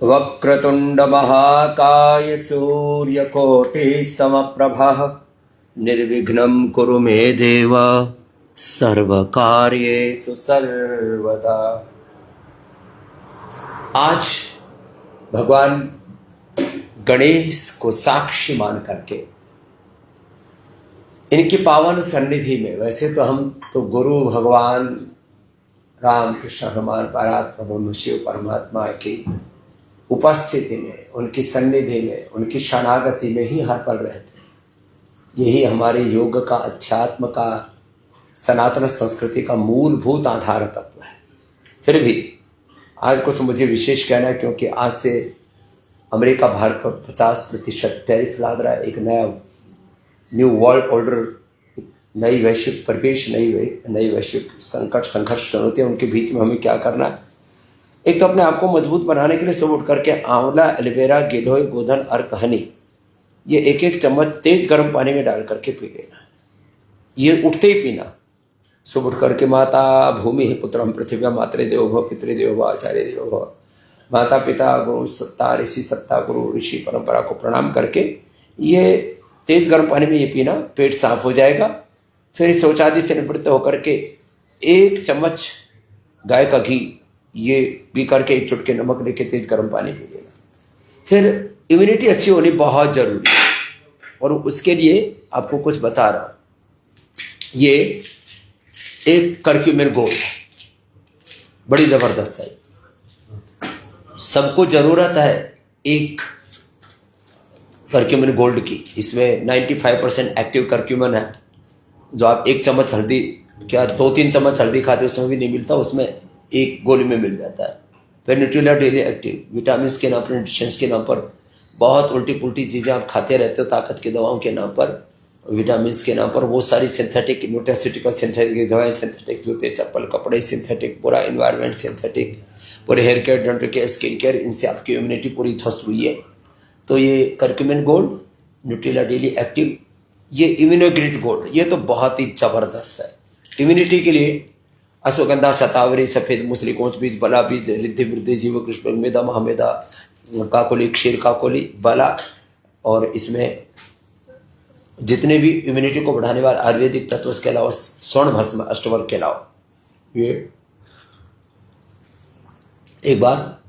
वक्रतुंड महाकाय सूर्यकोटि समप्रभः निर्विघ्नं कुरु मे देव सर्वकार्येषु सर्वदा। आज भगवान गणेश को साक्षी मान करके इनकी पावन सन्निधि में, वैसे तो हम तो गुरु भगवान राम कृष्ण हनुमान परात्पर शिव परमात्मा की उपस्थिति में, उनकी सन्निधि में, उनकी शरणागति में ही हर पल रहते हैं। यही हमारे योग का, अध्यात्म का, सनातन संस्कृति का मूलभूत आधार तत्व है। फिर भी आज कुछ मुझे विशेष कहना है, क्योंकि आज से अमेरिका भारत पर 50% टैरिफ लाद रहा है। एक नया न्यू वर्ल्ड ऑर्डर, नई वैश्विक परिवेश, नई वैश्विक संकट, संघर्ष, चुनौतियां, उनके बीच में हमें क्या करना है। एक तो अपने आप को मजबूत बनाने के लिए सुबह उठ करके आंवला, एलोवेरा, गिलोय, गोधन, अर्क, हनी, ये एक एक चम्मच तेज गर्म पानी में डाल करके पी लेना। ये उठते ही पीना। सुबह उठ करके माता भूमि ही पुत्रम पृथ्व्या मातृ देवो भव पितृदेवो भव आचार्य देवो भव, माता पिता गुरु सत्ता ऋषि सत्ता गुरु ऋषि परंपरा को प्रणाम करके ये तेज गर्म पानी में ये पीना। पेट साफ हो जाएगा। फिर शौचादि से निवृत्त होकर के 1 चम्मच गाय का घी ये पी करके 1 चुटकी नमक लेके तेज गर्म पानी पी लेना। फिर इम्यूनिटी अच्छी होनी बहुत जरूरी है, और उसके लिए आपको कुछ बता रहा हूं। ये एक करक्यूमिन गोल्ड है, बड़ी जबरदस्त है। सबको जरूरत है एक करक्यूमिन गोल्ड की। इसमें 95% एक्टिव करक्यूमिन है, जो आप 1 चम्मच हल्दी, क्या 2-3 चम्मच हल्दी खाते उसमें भी नहीं मिलता, उसमें 1 गोली में मिल जाता है। फिर न्यूट्रिला डेली एक्टिव, विटामिन के नाम पर, न्यूट्रिशंस के नाम पर बहुत उल्टी पुल्टी चीजें आप खाते रहते हो, ताकत की दवाओं के नाम पर, विटामिन के नाम पर, वो सारी सिंथेटिक, न्यूट्रास्यूटिकल सिंथेटिक दवाएं, सिंथेटिक जूते चप्पल कपड़े सिंथेटिक, पूरा इन्वायरमेंट सिंथेटिक, पूरे hair care, dental care, skin care, इनसे आपकी इम्यूनिटी पूरी ध्वस्त हुई है। तो ये curcumin gold, Nutrela daily active, ये इम्यूनोग्रिड गोल्ड, ये तो बहुत ही जबरदस्त है इम्यूनिटी के लिए। अश्वगंधा, शतावरी, सफेद मूसली, कोंच बीज, बला बीज, रिद्धि वृद्धि, जीव कृष्ण, मेदा, महामेदा, काकोली, क्षीर काकोली, बला, और इसमें जितने भी इम्यूनिटी को बढ़ाने वाले आयुर्वेदिक तत्व, इसके अलावा स्वर्ण भस्म, अष्टवर्ग के अलावा, ये एक बार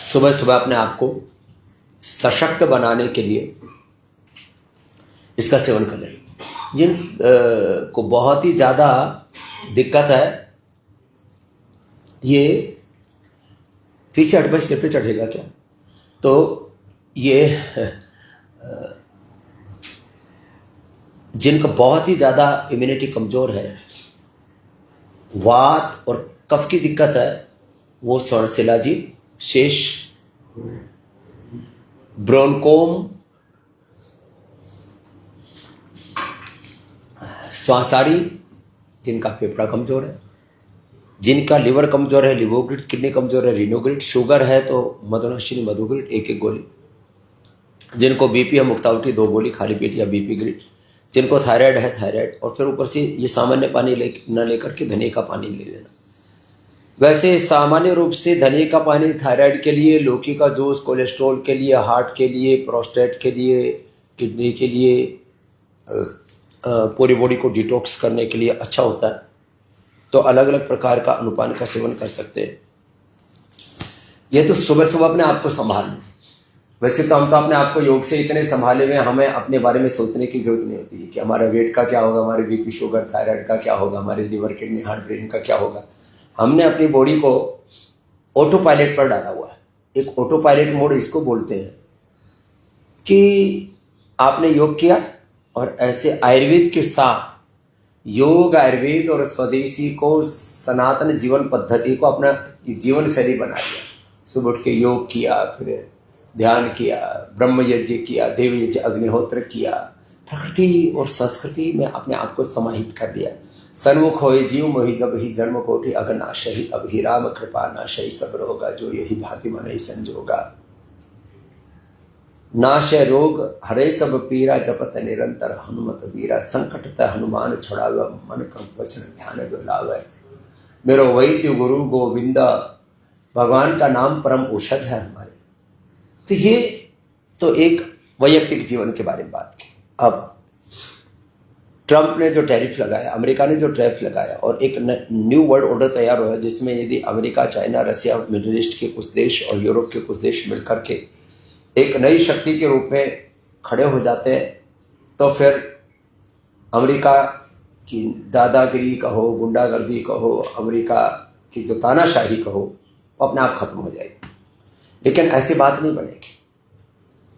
सुबह सुबह अपने आप को सशक्त बनाने के लिए इसका सेवन कर लें। जिन को बहुत ही ज्यादा दिक्कत है, ये पीछे हट भाई, सिर पे चढ़ेगा क्या, तो ये जिनका बहुत ही ज्यादा इम्यूनिटी कमजोर है, वात और कफ की दिक्कत है, वो स्वर्णशिलाजी, शेष, ब्रोनकोम, श्वासारी, जिनका फेफड़ा कमजोर है, जिनका लिवर कमजोर है, लिवोग्रिड, किडनी कमजोर है, रीनोग्रिड, शुगर है तो मधुनाशिनी मधुग्रिड 1-1 गोली, जिनको बीपी है मुक्तावटी 2 गोली खाली पेट या बीपी ग्रिड, जिनको थायराइड है थायराइड, और फिर ऊपर से ये सामान्य पानी न लेकर के धनिया का पानी ले लेना। वैसे सामान्य रूप से धनिया का पानी थायराइड के लिए, लौकी का जूस कोलेस्ट्रॉल के लिए, हार्ट के लिए, प्रोस्टेट के लिए, किडनी के लिए, पूरी बॉडी को डिटॉक्स करने के लिए अच्छा होता है। तो अलग अलग प्रकार का अनुपान का सेवन कर सकते हैं। ये तो सुबह सुबह अपने आप को संभालना। वैसे तो हम तो अपने आप को योग से इतने संभाले हुए, हमें अपने बारे में सोचने की जरूरत नहीं होती कि हमारा वेट का क्या होगा, हमारे बीपी शुगर थायराइड का क्या होगा, हमारे लिवर किडनी हार्ट ब्रेन का क्या होगा। हमने अपनी बॉडी को ऑटो पायलट पर डाला हुआ है। एक ऑटो पायलट मोड इसको बोलते हैं कि आपने योग किया और ऐसे आयुर्वेद के साथ योग, आयुर्वेद और स्वदेशी को, सनातन जीवन पद्धति को अपना जीवन शैली बना लिया। सुबह उठ के योग किया, फिर ध्यान किया, ब्रह्म यज्ञ किया, देव यज्ञ, अग्निहोत्र किया, प्रकृति और संस्कृति में अपने आप को समाहित कर लिया। सन्मुख होए जीव मोहि जब ही जन्म कोटि अगनाशहि, अब ही राम कृपा नाशहि सब रोगा, जो यही भांति मनहि संजोगा। नाशय रोग हरे सब पीरा, जपत निरंतर हनुमत वीरा, संकट त हनुमान छुड़ावे, मन क्रम वचन ध्यान जो लावे। मेरो वैद्य गुरु गोविंदा, भगवान का नाम परम औषध है हमारे। तो ये तो एक वैयक्तिक जीवन के बारे में बात की। अब ट्रंप ने जो टैरिफ लगाया, अमेरिका ने जो टैरिफ लगाया, और एक न्यू वर्ल्ड ऑर्डर तैयार हुआ जिसमें यदि अमेरिका, चाइना, रसिया, मिडिल ईस्ट के कुछ देश और यूरोप के कुछ देश मिलकर के एक नई शक्ति के रूप में खड़े हो जाते हैं, तो फिर अमेरिका की दादागिरी कहो, गुंडागर्दी कहो, अमेरिका की जो तानाशाही कहो, वो अपने आप खत्म हो जाएगी। लेकिन ऐसी बात नहीं बनेगी।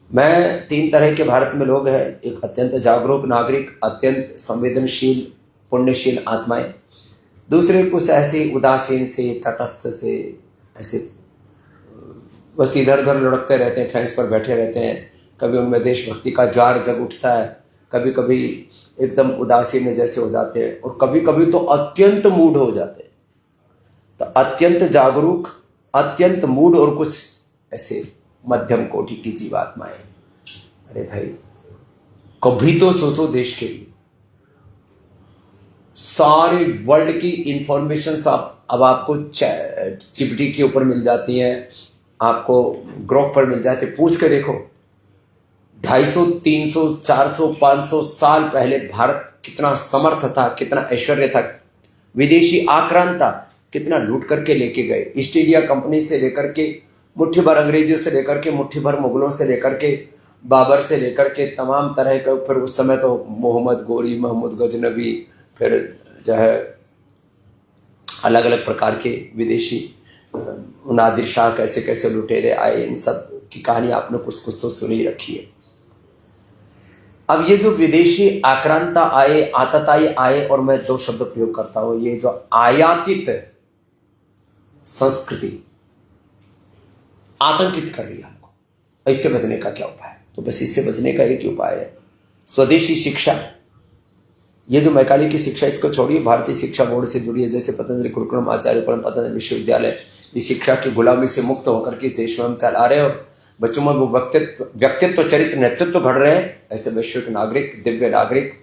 मैं 3 तरह के भारत में लोग हैं, एक अत्यंत जागरूक नागरिक, अत्यंत संवेदनशील पुण्यशील आत्माएं, दूसरे कुछ ऐसे उदासीन से, तटस्थ से, ऐसे बस इधर उधर लुढ़कते रहते हैं, फैंस पर बैठे रहते हैं। कभी उनमें देशभक्ति का ज्वार जग उठता है, कभी कभी एकदम उदासीन जैसे हो जाते हैं, और कभी कभी तो अत्यंत मूड हो जाते हैं। तो अत्यंत जागरूक, अत्यंत मूड, और कुछ ऐसे मध्यम कोटि की जीवात्माएं। अरे भाई, कभी तो सोचो देश के लिए। सारे वर्ल्ड की इंफॉर्मेशन अब आपको चिपटी के ऊपर मिल जाती है, आपको ग्रोक पर मिल जाती है। पूछ के देखो 250, 300, 400, 500 साल पहले भारत कितना समर्थ था, कितना ऐश्वर्य था, विदेशी आक्रांता कितना लूट करके लेके गए। ईस्ट इंडिया कंपनी से लेकर के, मुट्ठी भर अंग्रेजों से लेकर के, मुट्ठी भर मुगलों से लेकर के, बाबर से लेकर के, तमाम तरह का, फिर उस समय तो मोहम्मद गोरी, महमूद गजनवी, फिर जो है अलग अलग प्रकार के विदेशी नादिर शाह कैसे कैसे लुटेरे आए, इन सब की कहानी आपने कुछ कुछ तो सुनी रखी है। अब ये जो विदेशी आक्रांता आए, आतताई आए, और मैं 2 शब्द प्रयोग करता हूं, ये जो आयातित संस्कृति आतंकित कर रही है हमको। इससे बचने का क्या उपाय है? तो बस इससे बचने का एक ही उपाय है, स्वदेशी शिक्षा। ये जो मैकाले की शिक्षा, इसको छोड़िए, भारतीय शिक्षा बोर्ड से जुड़ी है। जैसे पतंजलि कुरुकुलम, आचार्य परम पतंजलि विश्वविद्यालय, इस शिक्षा की गुलामी से मुक्त होकर के इस देश में हम चला रहे हैं, और बच्चों में वो व्यक्तित्व, चरित्र, नेतृत्व घड़ रहे हैं। ऐसे वैश्विक नागरिक, दिव्य नागरिक,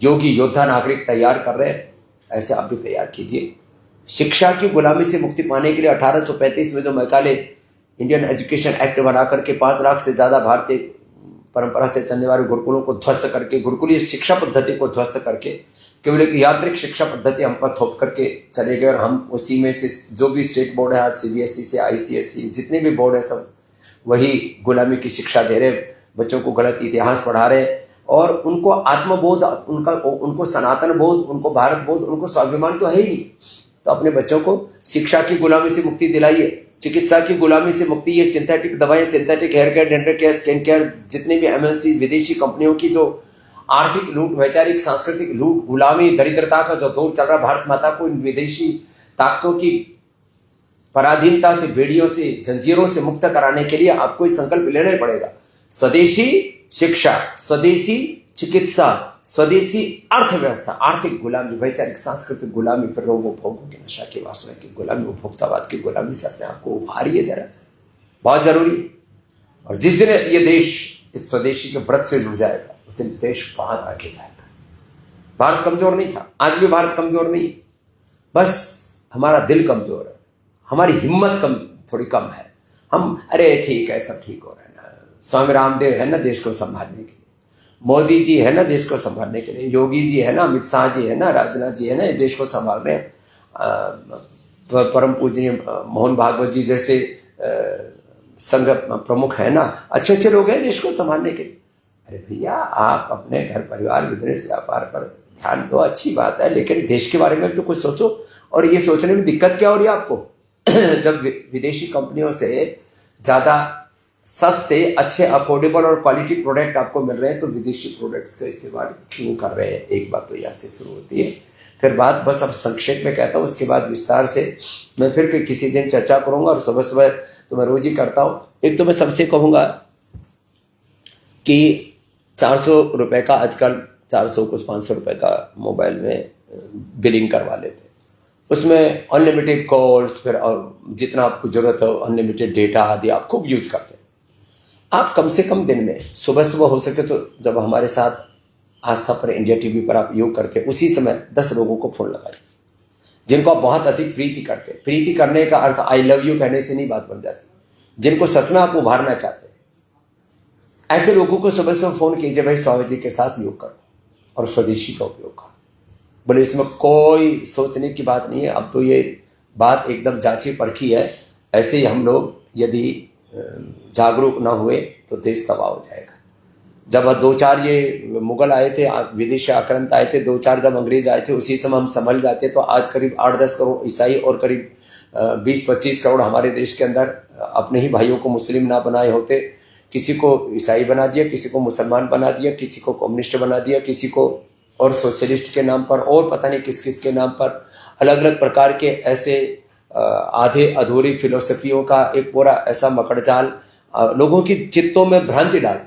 योगी योद्धा नागरिक तैयार कर रहे हैं। ऐसे आप भी तैयार कीजिए। शिक्षा की गुलामी से मुक्ति पाने के लिए 1835 में जो मैकाले इंडियन एजुकेशन एक्ट बना करके 5 लाख से ज्यादा भारतीय परंपरा से चलने वाले गुरुकुलों को ध्वस्त करके, गुरुकुलीय शिक्षा पद्धति को ध्वस्त करके केवल एक यात्रिक शिक्षा पद्धति हम पर थोप करके चले गए, और हम उसी में से जो भी स्टेट बोर्ड है, आज सीबीएसई से आईसीएसई, जितने भी बोर्ड है, सब वही गुलामी की शिक्षा दे रहे, बच्चों को गलत इतिहास पढ़ा रहे, और उनको आत्मबोध, उनको सनातन बोध, उनको भारत बोध, उनको स्वाभिमान तो है ही नहीं। तो अपने बच्चों को शिक्षा की गुलामी से मुक्ति दिलाइए, चिकित्सा की गुलामी से मुक्ति। ये सिंथेटिक दवाएं, synthetic hair care, dental care, skin care, जितने भी एमएनसी विदेशी कंपनियों की जो आर्थिक लूट, वैचारिक सांस्कृतिक लूट, गुलामी, दरिद्रता का जो दौर चल रहा, भारत माता को इन विदेशी ताकतों की पराधीनता से, बेड़ियों से, जंजीरों से मुक्त कराने के लिए आपको इस संकल्प लेना ही पड़ेगा। स्वदेशी शिक्षा, स्वदेशी चिकित्सा, स्वदेशी अर्थव्यवस्था, आर्थिक गुलामी, वैचारिक सांस्कृतिक गुलामी, फिर रोगों भोगों की, नशा की, वासना की गुलामी, उपभोक्तावाद की गुलामी से अपने आपको उभारिए जरा, बहुत जरूरी। और जिस दिन ये देश इस स्वदेशी के व्रत से जुड़ जाएगा, उस दिन देश बहुत आगे जाएगा। भारत कमजोर नहीं था, आज भी भारत कमजोर नहीं, बस हमारा दिल कमजोर है, हमारी हिम्मत थोड़ी कम है। हम अरे ठीक है, सब ठीक हो रहा है ना, स्वामी रामदेव है ना देश को संभालने के लिए, मोदी जी है ना देश को संभालने के लिए, योगी जी है ना, अमित शाह जी है ना, राजनाथ जी है ना, देश को संभाल रहे हैं, परम पूजनीय मोहन भागवत जी जैसे संघ प्रमुख है ना, अच्छे अच्छे लोग हैं देश को संभालने के लिए। अरे भैया, आप अपने घर परिवार, बिजनेस, व्यापार पर ध्यान दो, अच्छी बात है, लेकिन देश के बारे में तो कुछ सोचो। और ये सोचने में दिक्कत क्या हो रही है आपको? जब विदेशी कंपनियों से ज्यादा सस्ते, अच्छे, अफोर्डेबल और क्वालिटी प्रोडक्ट आपको मिल रहे हैं, तो विदेशी प्रोडक्ट्स का इस्तेमाल क्यों कर रहे हैं? एक बात तो यहाँ से शुरू होती है। फिर बात बस अब संक्षेप में कहता हूँ, उसके बाद विस्तार से मैं फिर किसी दिन चर्चा करूंगा, और सुबह सुबह तो मैं रोज ही करता हूँ। एक तो मैं सबसे कहूँगा कि 400 रुपए का, आजकल 400 कुछ 500 रुपए का मोबाइल में बिलिंग करवा लेते, उसमें अनलिमिटेड कॉल्स, फिर और जितना आपको जरूरत हो अनलिमिटेड डेटा आदि आप खूब यूज करते हैं। आप कम से कम दिन में सुबह सुबह हो सके तो, जब हमारे साथ आस्था पर, इंडिया टीवी पर आप योग करते हैं, उसी समय 10 लोगों को फोन लगाइए। जिनको आप बहुत अधिक प्रीति करते हैं। प्रीति करने का अर्थ आई लव यू कहने से नहीं बात बन जाती। जिनको सच में आप उभारना चाहते हैं, ऐसे लोगों को सुबह सुबह फोन कीजिए, भाई स्वामी जी के साथ योग करो और स्वदेशी का उपयोग करो। बोले इसमें कोई सोचने की बात नहीं है, अब तो ये बात एकदम जांची परखी है। ऐसे ही हम लोग यदि जागरूक ना हुए तो देश तबाह हो जाएगा। जब 2-4 ये मुगल आए थे, विदेशी आक्रांत आए थे, 2-4 जब अंग्रेज आए थे, उसी समय हम संभल जाते तो आज करीब 8-10 करोड़ ईसाई और करीब 20-25 करोड़ हमारे देश के अंदर अपने ही भाइयों को मुस्लिम ना बनाए होते। किसी को ईसाई बना दिया, किसी को मुसलमान बना दिया, किसी को कम्युनिस्ट बना दिया, किसी को और सोशलिस्ट के नाम पर और पता नहीं किस किस के नाम पर अलग अलग प्रकार के ऐसे आधे अधूरी फिलोसफियों का एक पूरा ऐसा मकड़जाल लोगों की चित्तों में भ्रांति डाल।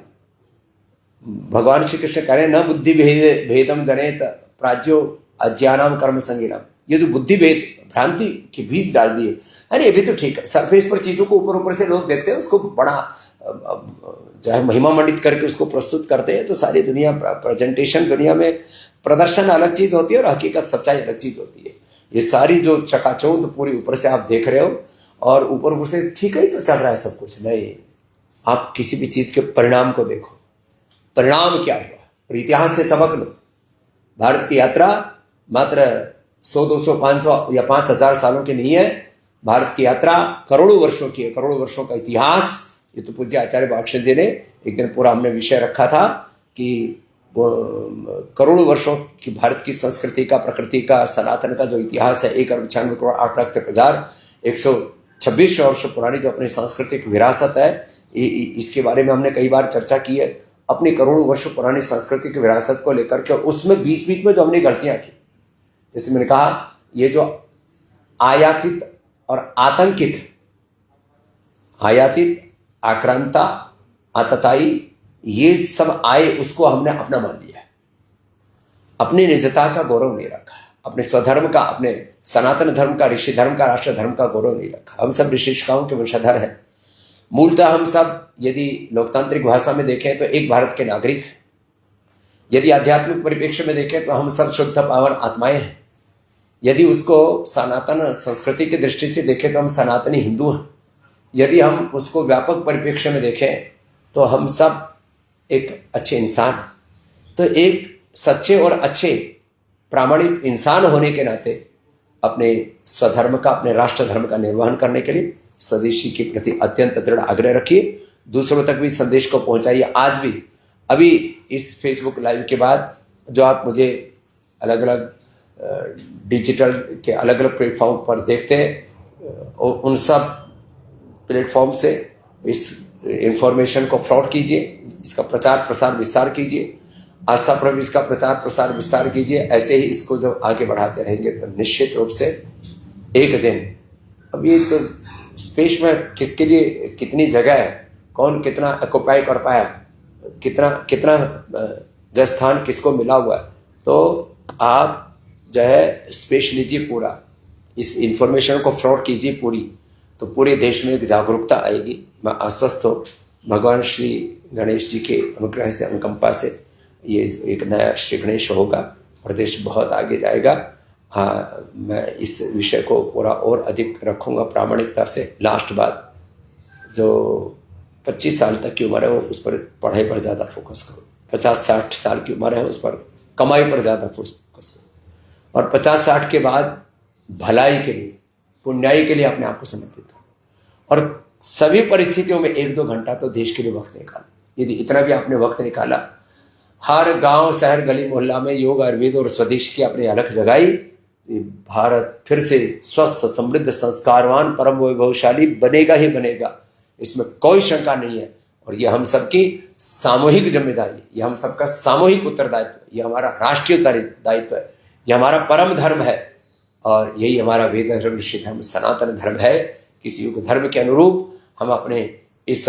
भगवान श्री कृष्ण कह रहे न बुद्धि भेदम जनेत प्राज्यो अज्ञानाम कर्म संगीनाम। ये जो बुद्धि भेद भ्रांति के बीज डाल दिए, अरे ये भी तो ठीक है, सरफेस पर चीजों को ऊपर ऊपर से लोग देखते हैं, उसको बड़ा जो है महिमा मंडित करके उसको प्रस्तुत करते हैं। तो सारी दुनिया प्रेजेंटेशन, दुनिया में प्रदर्शन अलग चीज होती है और हकीकत सच्चाई अलग चीज होती है। ये सारी जो चकाचौंध पूरी ऊपर से आप देख रहे हो और ऊपर ऊपर से ठीक ही तो चल रहा है सब कुछ, नहीं। आप किसी भी चीज के परिणाम को देखो, परिणाम क्या हुआ, और इतिहास से सबक लो। भारत की यात्रा मात्र 100, 200, 500 या 5000 सालों की नहीं है। भारत की यात्रा करोड़ों वर्षों की है, करोड़ों वर्षों का इतिहास। ये तो पूज्य आचार्य भाष्य जी ने एक दिन पूरा हमने विषय रखा था कि करोड़ों वर्षों की भारत की संस्कृति का, प्रकृति का, सनातन का जो इतिहास है, 1,96,08,126 वर्ष पुरानी जो अपनी सांस्कृतिक विरासत है, इसके बारे में हमने कई बार चर्चा की है। अपनी करोड़ों वर्ष पुरानी सांस्कृतिक विरासत को लेकर के उसमें बीच बीच में जो हमने गलतियां की, जैसे मैंने कहा, ये जो आयातित और आतंकित, आयातित, आक्रांता, आतताई, ये सब आए, उसको हमने अपना मान लिया। अपनी निजता का गौरव नहीं रखा, अपने स्वधर्म का, अपने सनातन धर्म का, ऋषि धर्म का, राष्ट्र धर्म का गौरव नहीं रखा। हम सब ऋषिकाओं के वंशधर हैं। मूलतः हम सब यदि लोकतांत्रिक भाषा में देखें तो एक भारत के नागरिक हैं। यदि आध्यात्मिक परिप्रेक्ष्य में देखें तो हम सब शुद्ध पावन आत्माएं हैं। यदि उसको सनातन संस्कृति की दृष्टि से देखें तो हम सनातनी हिंदू हैं। यदि हम उसको व्यापक परिप्रेक्ष्य में देखें तो हम सब एक अच्छे इंसान हैं। तो एक सच्चे और अच्छे प्रामाणिक इंसान होने के नाते अपने स्वधर्म का, अपने राष्ट्र धर्म का निर्वहन करने के लिए स्वदेशी के प्रति अत्यंत दृढ़ आग्रह रखिए। दूसरों तक भी संदेश को पहुंचाइए। आज भी, अभी इस फेसबुक लाइव के बाद जो आप मुझे अलग अलग डिजिटल के अलग अलग प्लेटफॉर्म पर देखते हैं, उन सब प्लेटफॉर्म से इस इंफॉर्मेशन को फ्रॉड कीजिए, इसका प्रचार प्रसार विस्तार कीजिए, आस्था पर भी इसका प्रचार प्रसार विस्तार कीजिए। ऐसे ही इसको जब आगे बढ़ाते रहेंगे तो निश्चित रूप से एक दिन, अब ये तो स्पेस में किसके लिए कितनी जगह है, कौन कितना ऑक्युपाई कर पाया, कितना जो स्थान किसको मिला हुआ है, तो आप जो है स्पेस लीजिए पूरा, इस इंफॉर्मेशन को फ्रॉड कीजिए पूरी, तो पूरे देश में एक जागरूकता आएगी। मैं आश्वस्त हूँ भगवान श्री गणेश जी के अनुग्रह से, अनुकंपा से ये एक नया श्री गणेश होगा और देश बहुत आगे जाएगा। हाँ, मैं इस विषय को पूरा और अधिक रखूँगा प्रामाणिकता से। लास्ट बात, जो 25 साल तक की उम्र है वो उस पर पढ़ाई पर ज़्यादा फोकस करो। 50-60 साल की उम्र है उस पर कमाई पर ज़्यादा फोकस करो, और 50-60 के बाद भलाई के लिए, पुण्याई के लिए अपने आप को समर्पित करो। और सभी परिस्थितियों में 1-2 घंटा तो देश के लिए वक्त निकालो। यदि इतना भी आपने वक्त निकाला, हर गांव, शहर, गली, मोहल्ला में योग, आयुर्वेद और स्वदेश की अपनी अलग जगाई, भारत फिर से स्वस्थ, समृद्ध, संस्कारवान, परम वैभवशाली बनेगा ही बनेगा, इसमें कोई शंका नहीं है। और ये हम सबकी सामूहिक जिम्मेदारी, ये हम सबका सामूहिक उत्तरदायित्व, ये हमारा राष्ट्रीय दायित्व है, ये हमारा परम धर्म है, और यही हमारा वेद धर्म, ऋषि धर्म, सनातन धर्म है। किसी युग धर्म के अनुरूप हम अपने इस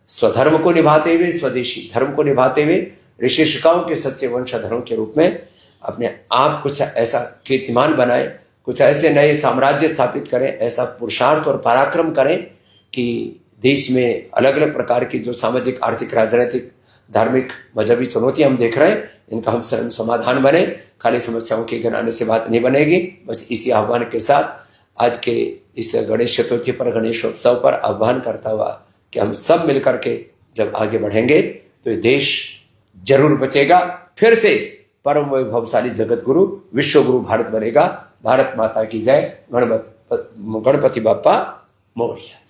स्वधर्म को निभाते हुए, स्वदेशी धर्म को निभाते हुए, ऋषि ऋषिकाओं के सच्चे वंशधरों के रूप में अपने आप कुछ ऐसा कीर्तिमान बनाए, कुछ ऐसे नए साम्राज्य स्थापित करें, ऐसा पुरुषार्थ और पराक्रम करें कि देश में अलग अलग प्रकार की जो सामाजिक, आर्थिक, राजनीतिक, धार्मिक, मजहबी चुनौतियां हम देख रहे हैं, इनका हम स्वयं समाधान बने। खाली समस्याओं के गिनाने से बात नहीं बनेगी। बस इसी आह्वान के साथ आज के इस गणेश चतुर्थी पर, गणेशोत्सव पर आह्वान करता हुआ कि हम सब मिलकर के जब आगे बढ़ेंगे तो ये देश जरूर बचेगा। फिर से परम वैभवशाली जगत गुरु, विश्व गुरु भारत बनेगा। भारत माता की जय। गणपति बाप्पा मोरया।